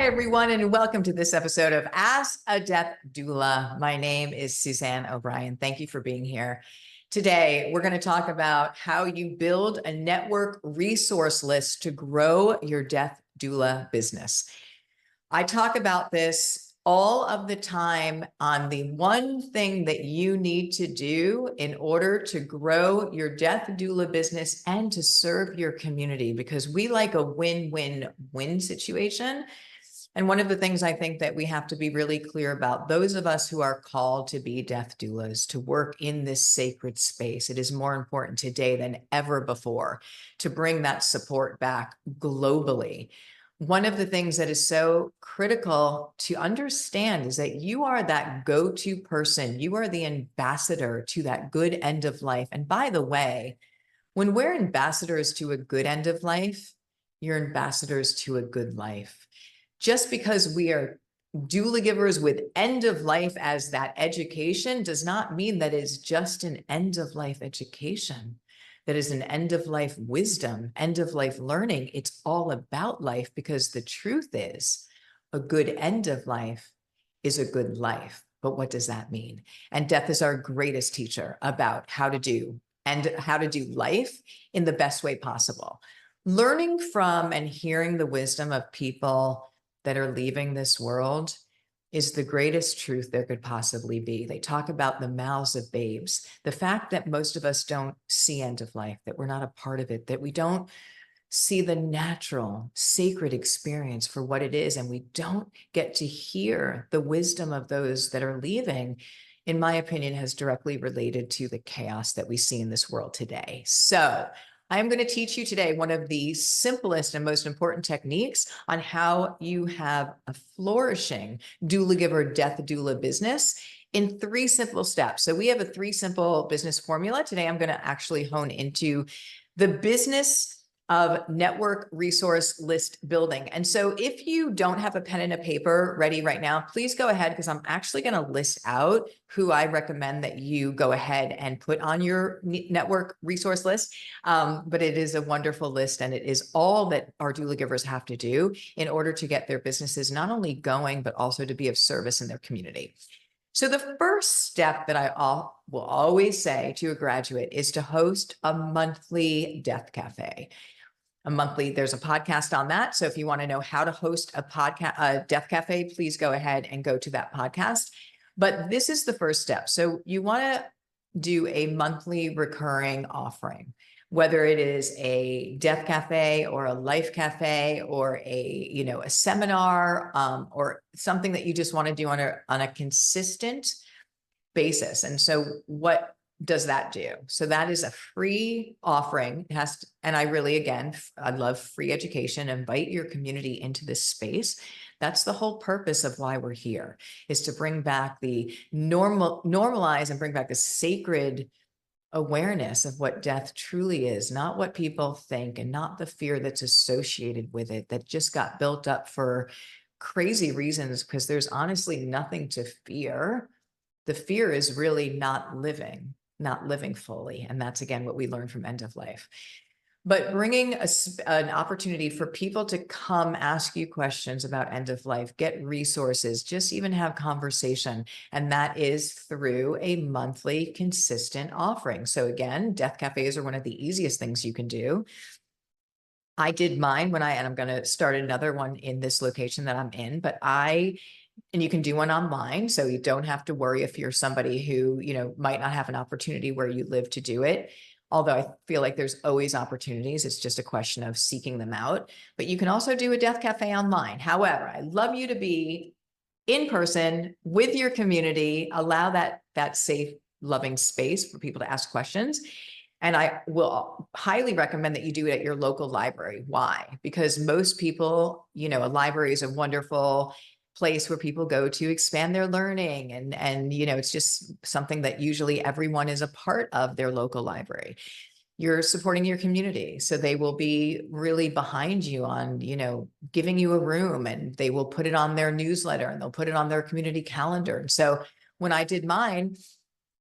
Hi, everyone, and welcome to this episode of Ask a Death Doula. My name is Suzanne O'Brien. Thank you for being here. Today, we're going to talk about how you build a network resource list to grow your death doula business. I talk about this all of the time on the one thing that you need to do in order to grow your death doula business and to serve your community, because we like a win-win-win situation. And one of the things I think that we have to be really clear about, those of us who are called to be death doulas, to work in this sacred space, it is more important today than ever before to bring that support back globally. One of the things that is so critical to understand is that you are that go-to person. You are the ambassador to that good end of life. And by the way, when we're ambassadors to a good end of life, you're ambassadors to a good life. Just because we are doula givers with end of life as that education does not mean that it's just an end of life education. That is an end of life wisdom, end of life learning. It's all about life, because the truth is a good end of life is a good life. But what does that mean? And death is our greatest teacher about how to do life in the best way possible. Learning from and hearing the wisdom of people that are leaving this world is the greatest truth there could possibly be. They talk about the mouths of babes. The fact that most of us don't see end of life, that we're not a part of it, that we don't see the natural, sacred experience for what it is, and we don't get to hear the wisdom of those that are leaving, in my opinion, has directly related to the chaos that we see in this world today. So I'm going to teach you today one of the simplest and most important techniques on how you have a flourishing doulagiver death doula business in 3 simple steps. So we have a 3 simple business formula. Today, I'm going to actually hone into the business of network resource list building. And so if you don't have a pen and a paper ready right now, please go ahead, because I'm actually going to list out who I recommend that you go ahead and put on your network resource list. But it is a wonderful list, and it is all that our doula givers have to do in order to get their businesses not only going, but also to be of service in their community. So the first step that I will always say to a graduate is to host a monthly death cafe. There's a podcast on that. So if you want to know how to host a death cafe, please go ahead and go to that podcast. But this is the first step. So you want to do a monthly recurring offering, whether it is a death cafe or a life cafe or a seminar, or something that you just want to do on a consistent basis. And so what does that do? So that is a free offering. And I really, again, I love free education. Invite your community into this space. That's the whole purpose of why we're here, is to bring back the normalize and bring back the sacred awareness of what death truly is, not what people think, and not the fear that's associated with it that just got built up for crazy reasons, because there's honestly nothing to fear. The fear is really not living fully. And that's, again, what we learned from End of Life. But bringing an opportunity for people to come ask you questions about end of life, get resources, just even have conversation. And that is through a monthly consistent offering. So again, death cafes are one of the easiest things you can do. I did mine and I'm going to start another one in this location that I'm in, and you can do one online. So you don't have to worry if you're somebody who, might not have an opportunity where you live to do it. Although I feel like there's always opportunities. It's just a question of seeking them out. But you can also do a death cafe online. However, I love you to be in person with your community, allow that safe, loving space for people to ask questions. And I will highly recommend that you do it at your local library. Why? Because most people, a library is a wonderful place where people go to expand their learning. And it's just something that usually everyone is a part of their local library. You're supporting your community. So they will be really behind you on, giving you a room, and they will put it on their newsletter, and they'll put it on their community calendar. And so when I did mine,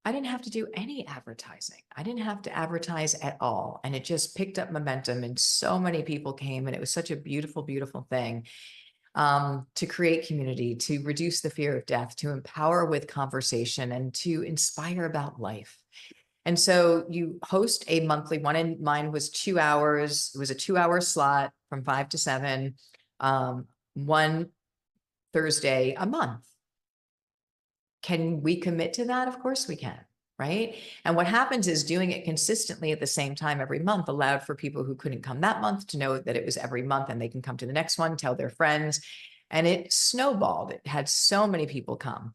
I didn't have to do any advertising. I didn't have to advertise at all. And it just picked up momentum, and so many people came, and it was such a beautiful, beautiful thing. to create community, to reduce the fear of death, to empower with conversation, and to inspire about life. And so you host a monthly one, and mine was 2 hours. It was a 2-hour slot from 5 to 7, one Thursday a month. Can we commit to that? Of course we can, right? And what happens is doing it consistently at the same time every month allowed for people who couldn't come that month to know that it was every month, and they can come to the next one, tell their friends, and it snowballed. It had so many people come.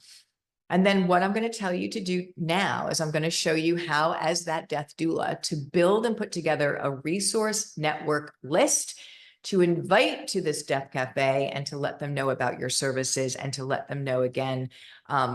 And then what I'm going to tell you to do now is I'm going to show you how, as that death doula, to build and put together a resource network list to invite to this death cafe, and to let them know about your services, and to let them know again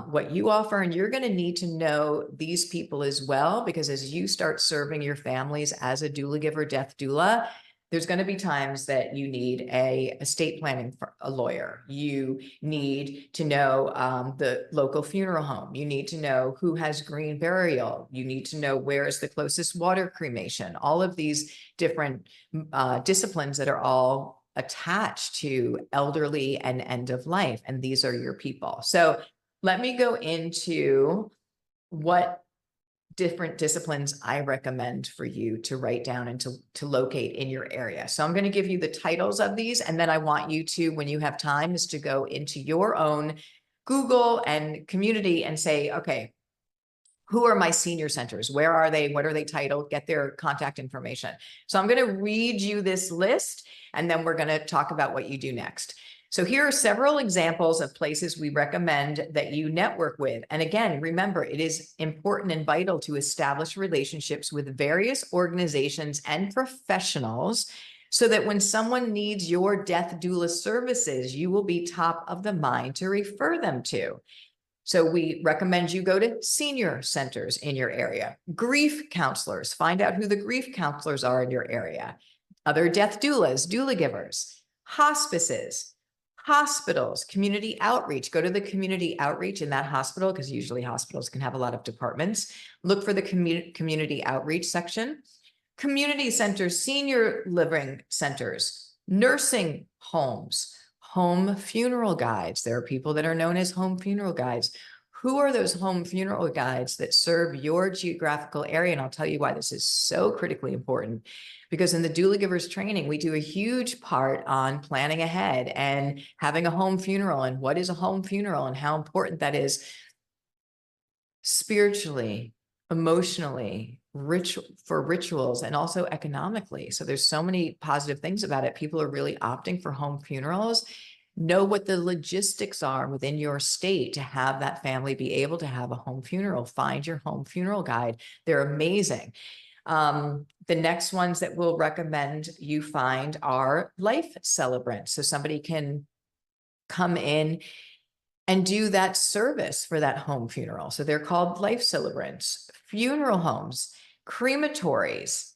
what you offer. And you're going to need to know these people as well, because as you start serving your families as a doulagiver death doula, there's going to be times that you need a estate planning for a lawyer. You need to know the local funeral home. You need to know who has green burial. You need to know where is the closest water cremation. All of these different disciplines that are all attached to elderly and end of life. And these are your people. So let me go into what different disciplines I recommend for you to write down and to locate in your area. So I'm going to give you the titles of these, and then I want you to, when you have time, is to go into your own Google and community and say, okay, who are my senior centers? Where are they? What are they titled? Get their contact information. So I'm going to read you this list, and then we're going to talk about what you do next. So here are several examples of places we recommend that you network with. And again, remember, it is important and vital to establish relationships with various organizations and professionals, so that when someone needs your death doula services, you will be top of the mind to refer them to. So we recommend you go to senior centers in your area, grief counselors, find out who the grief counselors are in your area, other death doulas, doulagivers, hospices, hospitals, community outreach. Go to the community outreach in that hospital, because usually hospitals can have a lot of departments. Look for the community outreach section. Community centers, senior living centers, nursing homes, home funeral guides. There are people that are known as home funeral guides. Who are those home funeral guides that serve your geographical area? And I'll tell you why this is so critically important, because in the Doulagivers training, we do a huge part on planning ahead and having a home funeral, and what is a home funeral and how important that is spiritually, emotionally, for rituals, and also economically. So there's so many positive things about it. People are really opting for home funerals. Know what the logistics are within your state to have that family be able to have a home funeral. Find your home funeral guide. They're amazing. The next ones that we'll recommend you find are life celebrants. So somebody can come in and do that service for that home funeral. So they're called life celebrants. Funeral homes, crematories,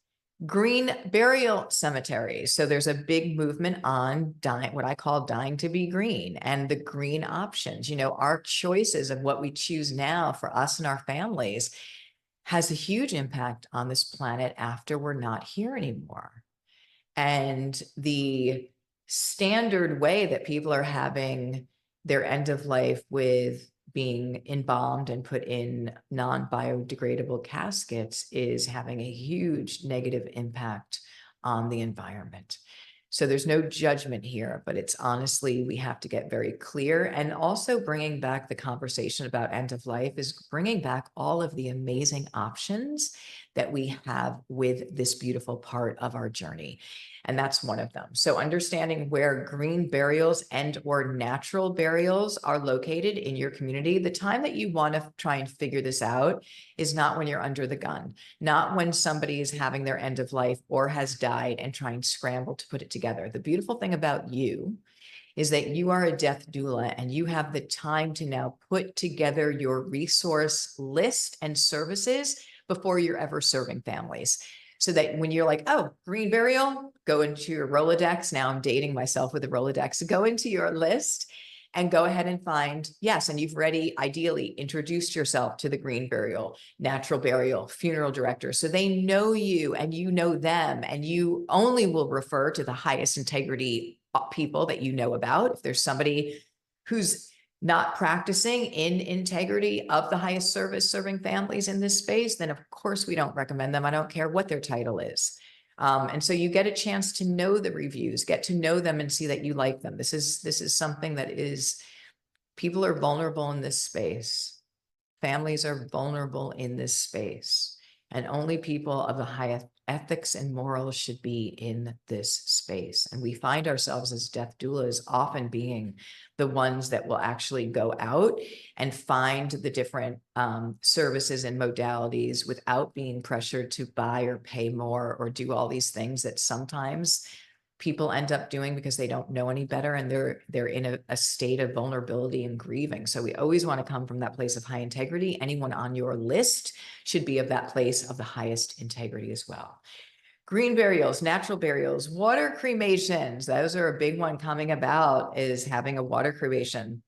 green burial cemeteries. So there's a big movement on dying, what I call dying to be green, and the green options. You know, our choices of what we choose now for us and our families has a huge impact on this planet after we're not here anymore. And the standard way that people are having their end of life, with being embalmed and put in non-biodegradable caskets, is having a huge negative impact on the environment. So there's no judgment here, but it's honestly, we have to get very clear. And also bringing back the conversation about end of life is bringing back all of the amazing options that we have with this beautiful part of our journey. And that's one of them. So understanding where green burials and or natural burials are located in your community. The time that you want to try and figure this out is not when you're under the gun, not when somebody is having their end of life or has died and try and scramble to put it together. The beautiful thing about you is that you are a death doula, and you have the time to now put together your resource list and services before you're ever serving families. So that when you're like, oh, green burial, go into your Rolodex. Now I'm dating myself with a Rolodex. Go into your list and go ahead and find, yes, and you've already ideally introduced yourself to the green burial, natural burial, funeral director. So they know you and you know them, and you only will refer to the highest integrity people that you know about. If there's somebody who's not practicing in integrity of the highest service serving families in this space, then of course we don't recommend them. I don't care what their title is. And so you get a chance to know the reviews, get to know them and see that you like them. This is something that is, people are vulnerable in this space. Families are vulnerable in this space, and only people of the highest ethics and morals should be in this space. And we find ourselves as death doulas often being the ones that will actually go out and find the different services and modalities without being pressured to buy or pay more or do all these things that sometimes people end up doing because they don't know any better, and they're in a state of vulnerability and grieving. So we always want to come from that place of high integrity. Anyone on your list should be of that place of the highest integrity as well. Green burials, natural burials, water cremations. Those are a big one coming about, is having a water cremation.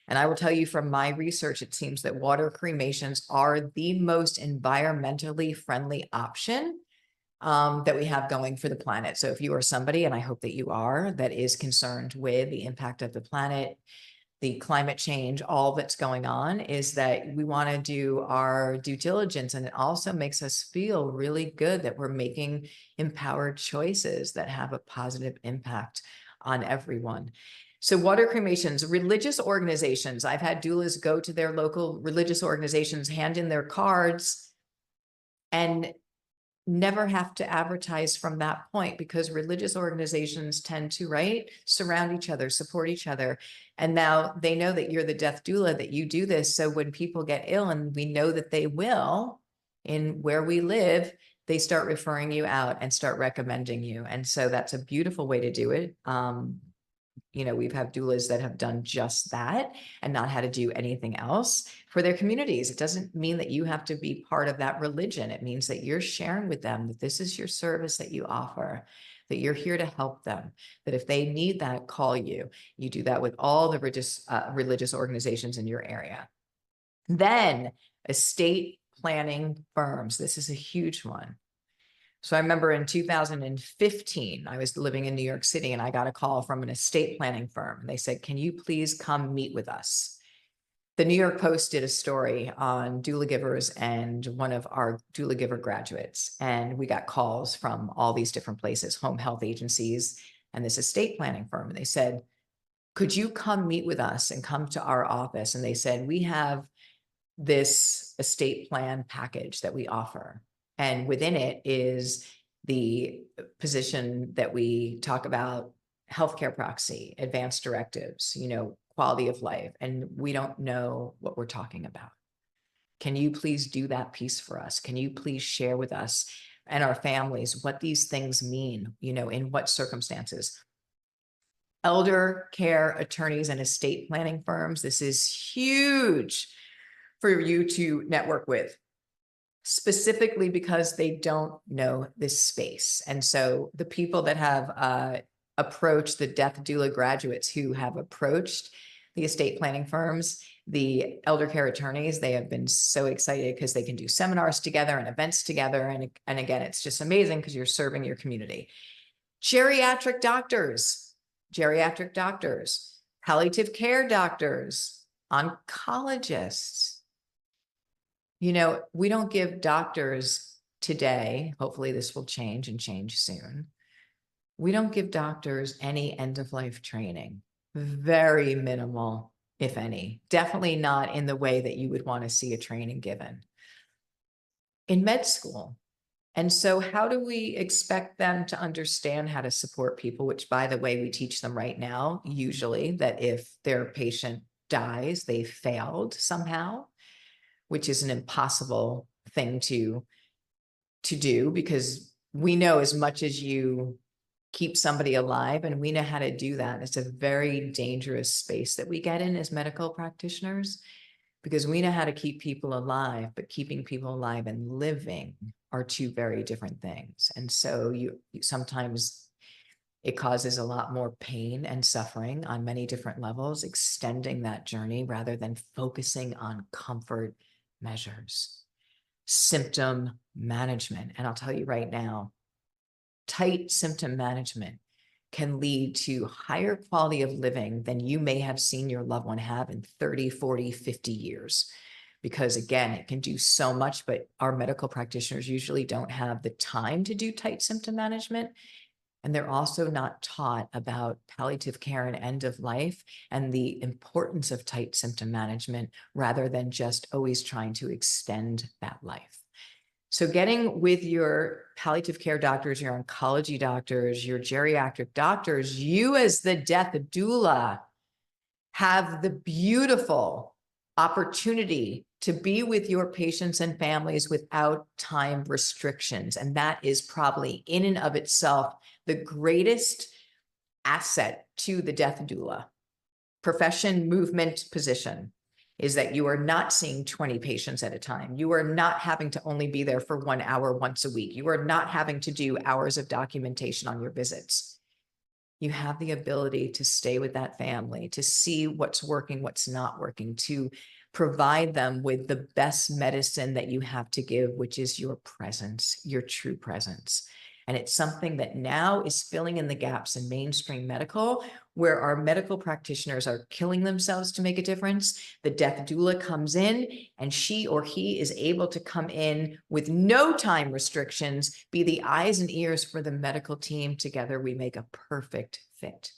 And I will tell you from my research, it seems that water cremations are the most environmentally friendly option that we have going for the planet. So if you are somebody, and I hope that you are, that is concerned with the impact of the planet, the climate change, all that's going on, is that we want to do our due diligence. And it also makes us feel really good that we're making empowered choices that have a positive impact on everyone. So water cremations, religious organizations. I've had doulas go to their local religious organizations, hand in their cards, and never have to advertise from that point, because religious organizations tend to, right, surround each other, support each other. And now they know that you're the death doula, that you do this. So when people get ill, and we know that they will in where we live, they start referring you out and start recommending you. And so that's a beautiful way to do it. You know, we've had doulas that have done just that and not had to do anything else for their communities. It doesn't mean that you have to be part of that religion. It means that you're sharing with them that this is your service that you offer, that you're here to help them, that if they need that, call you. You do that with all the religious organizations in your area. Then estate planning firms. This is a huge one. So I remember in 2015, I was living in New York City, and I got a call from an estate planning firm. They said, can you please come meet with us? The New York Post did a story on doulagivers and one of our doulagiver graduates. And we got calls from all these different places, home health agencies, and this estate planning firm. And they said, could you come meet with us and come to our office? And they said, we have this estate plan package that we offer. And within it is the position that we talk about, healthcare proxy, advanced directives, you know, quality of life. And we don't know what we're talking about. Can you please do that piece for us? Can you please share with us and our families what these things mean, you know, in what circumstances? Elder care attorneys and estate planning firms. This is huge for you to network with, specifically because they don't know this space. And so the people that have approached the death doula graduates who have approached the estate planning firms, the elder care attorneys, they have been so excited because they can do seminars together and events together. And again, it's just amazing because you're serving your community. Geriatric doctors, palliative care doctors, oncologists. You know, we don't give doctors today, hopefully this will change and change soon. We don't give doctors any end-of-life training, very minimal, if any, definitely not in the way that you would want to see a training given in med school. And so how do we expect them to understand how to support people, which, by the way, we teach them right now, usually, that if their patient dies, they failed somehow, which is an impossible thing to do, because we know as much as you keep somebody alive, and we know how to do that. It's a very dangerous space that we get in as medical practitioners, because we know how to keep people alive, but keeping people alive and living are two very different things. And so you sometimes It causes a lot more pain and suffering on many different levels, extending that journey rather than focusing on comfort measures. Symptom management. And I'll tell you right now, tight symptom management can lead to higher quality of living than you may have seen your loved one have in 30, 40, 50 years. Because again, it can do so much, but our medical practitioners usually don't have the time to do tight symptom management. And they're also not taught about palliative care and end of life and the importance of tight symptom management rather than just always trying to extend that life. So getting with your palliative care doctors, your oncology doctors, your geriatric doctors, you as the death doula have the beautiful opportunity to be with your patients and families without time restrictions. And that is probably in and of itself the greatest asset to the death doula profession, movement, position, is that you are not seeing 20 patients at a time. You are not having to only be there for 1 hour once a week. You are not having to do hours of documentation on your visits. You have the ability to stay with that family, to see what's working, what's not working, to provide them with the best medicine that you have to give, which is your presence, your true presence. And it's something that now is filling in the gaps in mainstream medical, where our medical practitioners are killing themselves to make a difference. The death doula comes in and she or he is able to come in with no time restrictions, be the eyes and ears for the medical team. Together, we make a perfect fit.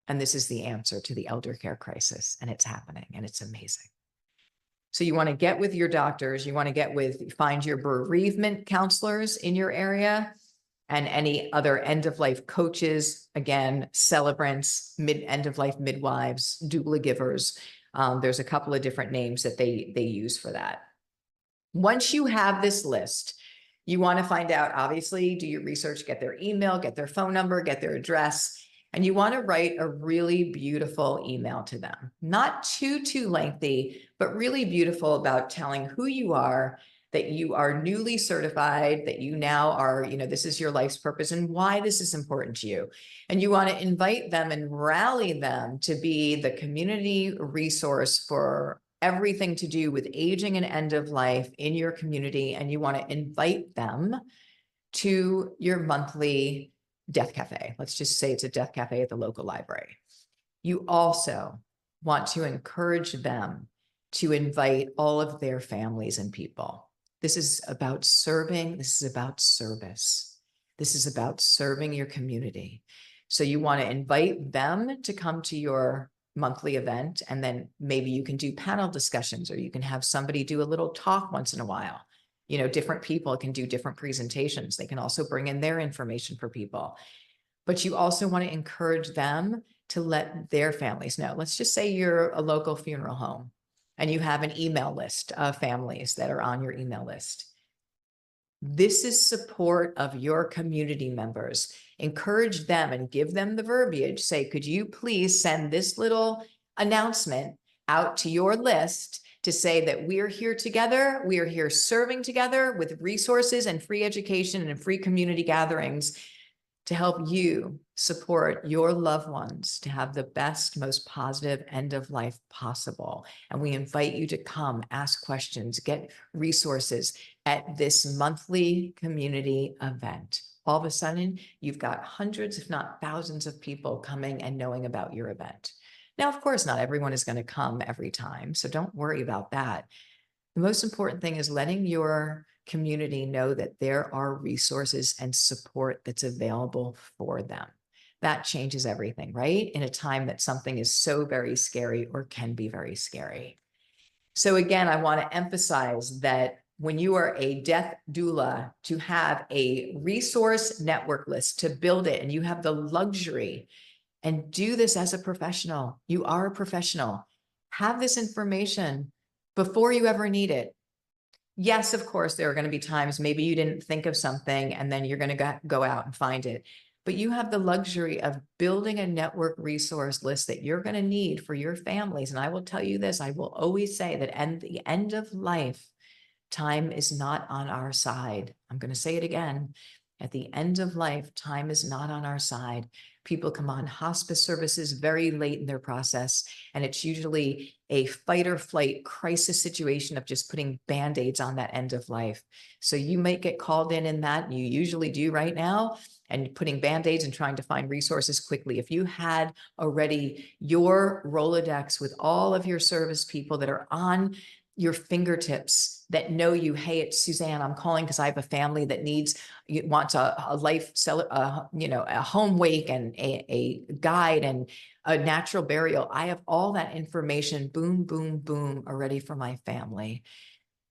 And this is the answer to the elder care crisis, and it's happening, and it's amazing. So you want to get with your doctors, you want to get with, find your bereavement counselors in your area and any other end-of-life coaches, again, celebrants, end-of-life midwives, doula givers. There's a couple of different names that they use for that. Once you have this list, you want to find out, obviously, do your research, get their email, get their phone number, get their address. And you want to write a really beautiful email to them, not too lengthy, but really beautiful about telling who you are, that you are newly certified, that you now are, this is your life's purpose and why this is important to you. And you want to invite them and rally them to be the community resource for everything to do with aging and end of life in your community. And you want to invite them to your monthly death cafe. Let's just say it's a death cafe at the local library. You also want to encourage them to invite all of their families and people. This is about serving. This is about service. This is about serving your community. So you want to invite them to come to your monthly event, and then maybe you can do panel discussions, or you can have somebody do a little talk once in a while. Different people can do different presentations. They can also bring in their information for people. But you also want to encourage them to let their families know. Let's just say you're a local funeral home and you have an email list of families that are on your email list. This is support of your community members. Encourage them and give them the verbiage. Say, could you please send this little announcement out to your list to say that we are here together. We are here serving together with resources and free education and free community gatherings to help you support your loved ones to have the best, most positive end of life possible. And we invite you to come, ask questions, get resources at this monthly community event. All of a sudden, you've got hundreds, if not thousands of people coming and knowing about your event. Now, of course, not everyone is going to come every time, so don't worry about that. The most important thing is letting your community know that there are resources and support that's available for them. That changes everything, right? In a time that something is so very scary or can be very scary. So again, I want to emphasize that when you are a death doula, to have a resource network list, to build it, and you have the luxury and do this as a professional. You are a professional. Have this information before you ever need it. Yes, of course, there are going to be times maybe you didn't think of something and then you're going to go out and find it. But you have the luxury of building a network resource list that you're going to need for your families. And I will tell you this, I will always say that at the end of life, time is not on our side. I'm going to say it again. At the end of life, time is not on our side. People come on hospice services very late in their process, and it's usually a fight or flight crisis situation of just putting Band-Aids on that end of life. So you might get called in that, and you usually do right now, and putting Band-Aids and trying to find resources quickly. If you had already your Rolodex with all of your service people that are on your fingertips that know you, hey, it's Suzanne, I'm calling because I have a family that wants a life, a home wake and a guide and a natural burial. I have all that information, boom, boom, boom, already for my family.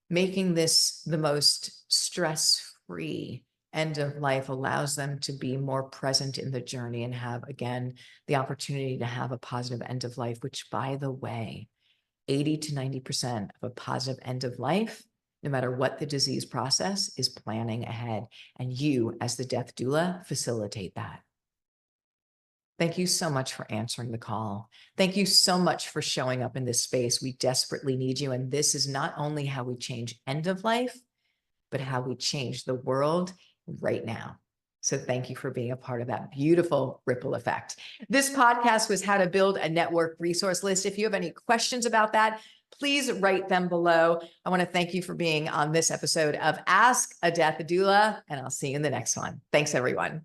Making this the most stress-free end of life allows them to be more present in the journey and have, again, the opportunity to have a positive end of life, which, by the way, 80 to 90% of a positive end of life, no matter what the disease process, is planning ahead. And you, as the death doula, facilitate that. Thank you so much for answering the call. Thank you so much for showing up in this space. We desperately need you. And this is not only how we change end of life, but how we change the world right now. So thank you for being a part of that beautiful ripple effect. This podcast was how to build a network resource list. If you have any questions about that, please write them below. I want to thank you for being on this episode of Ask a Death Doula, and I'll see you in the next one. Thanks, everyone.